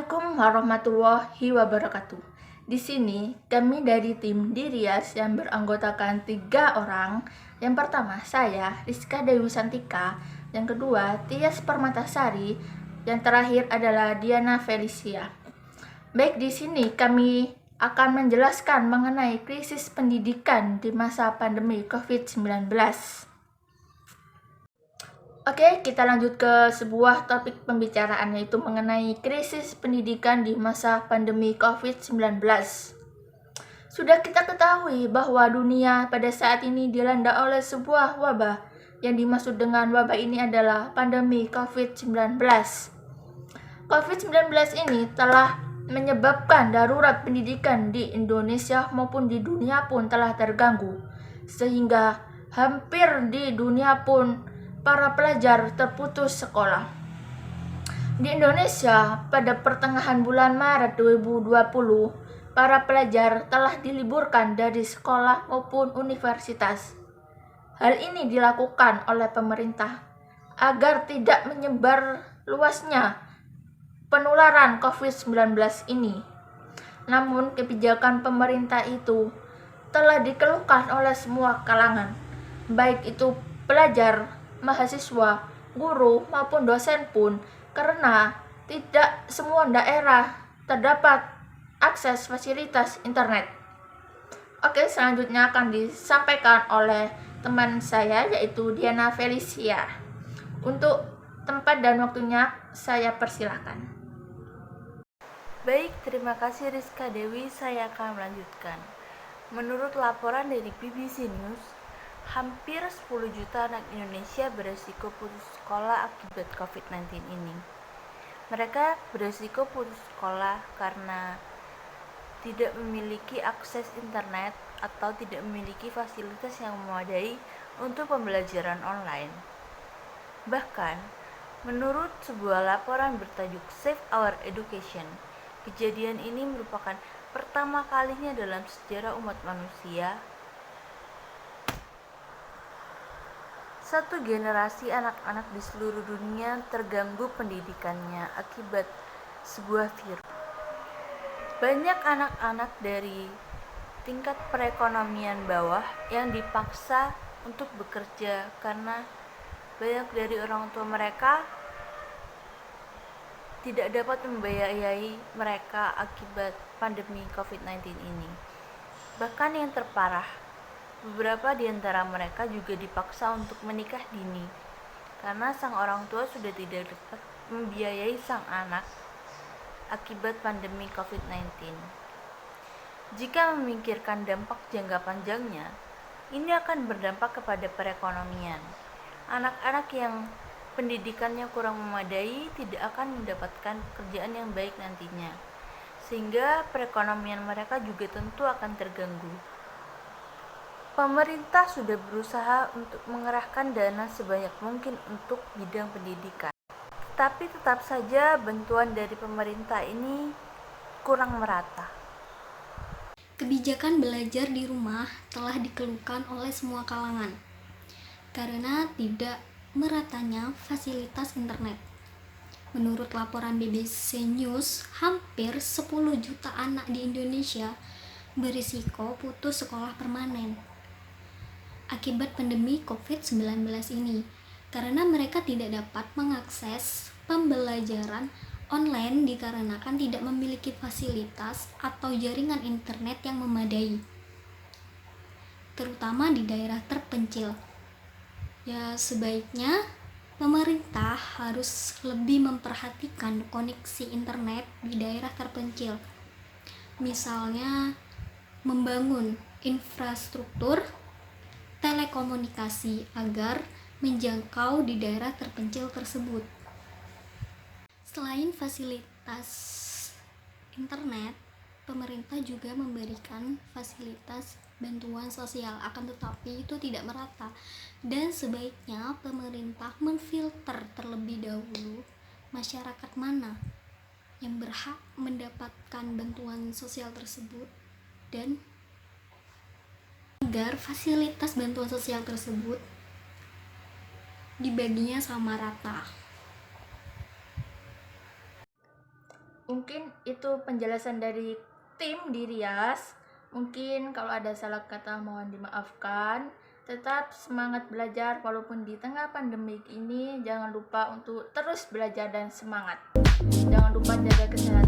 Assalamualaikum warahmatullahi wabarakatuh. Di sini kami dari tim Dirias yang beranggotakan 3 orang. Yang pertama saya, Rizka Dewi Santika. Yang kedua, Tias Permatasari. Yang terakhir adalah Diana Felicia. Baik, di sini kami akan menjelaskan mengenai krisis pendidikan di masa pandemi COVID-19. Oke, kita lanjut ke sebuah topik pembicaraan, yaitu mengenai krisis pendidikan di masa pandemi COVID-19. Sudah kita ketahui bahwa dunia pada saat ini dilanda oleh sebuah wabah. Yang dimaksud dengan wabah ini adalah pandemi COVID-19. COVID-19 ini telah menyebabkan darurat pendidikan di Indonesia maupun di dunia pun telah terganggu. Sehingga hampir di dunia pun para pelajar terputus sekolah. Di Indonesia, pada pertengahan bulan Maret 2020, para pelajar telah diliburkan dari sekolah maupun universitas. Hal ini dilakukan oleh pemerintah agar tidak menyebar luasnya penularan COVID-19 ini. Namun, kebijakan pemerintah itu telah dikeluhkan oleh semua kalangan, baik itu pelajar, mahasiswa, guru, maupun dosen pun, karena tidak semua daerah terdapat akses fasilitas internet. Oke, selanjutnya akan disampaikan oleh teman saya, yaitu Diana Felicia. Untuk tempat dan waktunya saya persilahkan. Baik, terima kasih Rizka Dewi. Saya akan melanjutkan. Menurut laporan dari BBC News, hampir 10 juta anak Indonesia beresiko putus sekolah akibat COVID-19 ini. Mereka beresiko putus sekolah karena tidak memiliki akses internet atau tidak memiliki fasilitas yang memadai untuk pembelajaran online. Bahkan, menurut sebuah laporan bertajuk Save Our Education, kejadian ini merupakan pertama kalinya dalam sejarah umat manusia satu generasi anak-anak di seluruh dunia terganggu pendidikannya akibat sebuah virus. Banyak anak-anak dari tingkat perekonomian bawah yang dipaksa untuk bekerja karena banyak dari orang tua mereka tidak dapat membiayai mereka akibat pandemi COVID-19 ini. Bahkan yang terparah, beberapa di antara mereka juga dipaksa untuk menikah dini karena sang orang tua sudah tidak dapat membiayai sang anak akibat pandemi COVID-19. Jika memikirkan dampak jangka panjangnya, ini akan berdampak kepada perekonomian. Anak-anak yang pendidikannya kurang memadai tidak akan mendapatkan pekerjaan yang baik nantinya, sehingga perekonomian mereka juga tentu akan terganggu. Pemerintah sudah berusaha untuk mengerahkan dana sebanyak mungkin untuk bidang pendidikan. Tetapi tetap saja bantuan dari pemerintah ini kurang merata. Kebijakan belajar di rumah telah dikeluhkan oleh semua kalangan karena tidak meratanya fasilitas internet. Menurut laporan BBC News, hampir 10 juta anak di Indonesia berisiko putus sekolah permanen akibat pandemi COVID-19 ini, karena mereka tidak dapat mengakses pembelajaran online dikarenakan tidak memiliki fasilitas atau jaringan internet yang memadai, terutama di daerah terpencil. Ya, sebaiknya pemerintah harus lebih memperhatikan koneksi internet di daerah terpencil. Misalnya membangun infrastruktur telekomunikasi agar menjangkau di daerah terpencil tersebut. Selain fasilitas internet, pemerintah juga memberikan fasilitas bantuan sosial, akan tetapi itu tidak merata, dan sebaiknya pemerintah memfilter terlebih dahulu masyarakat mana yang berhak mendapatkan bantuan sosial tersebut dan agar fasilitas bantuan sosial tersebut dibaginya sama rata. Mungkin itu penjelasan dari tim di Rias. Mungkin kalau ada salah kata mohon dimaafkan. Tetap semangat belajar walaupun di tengah pandemik ini. Jangan lupa untuk terus belajar dan semangat. Jangan lupa jaga kesehatan.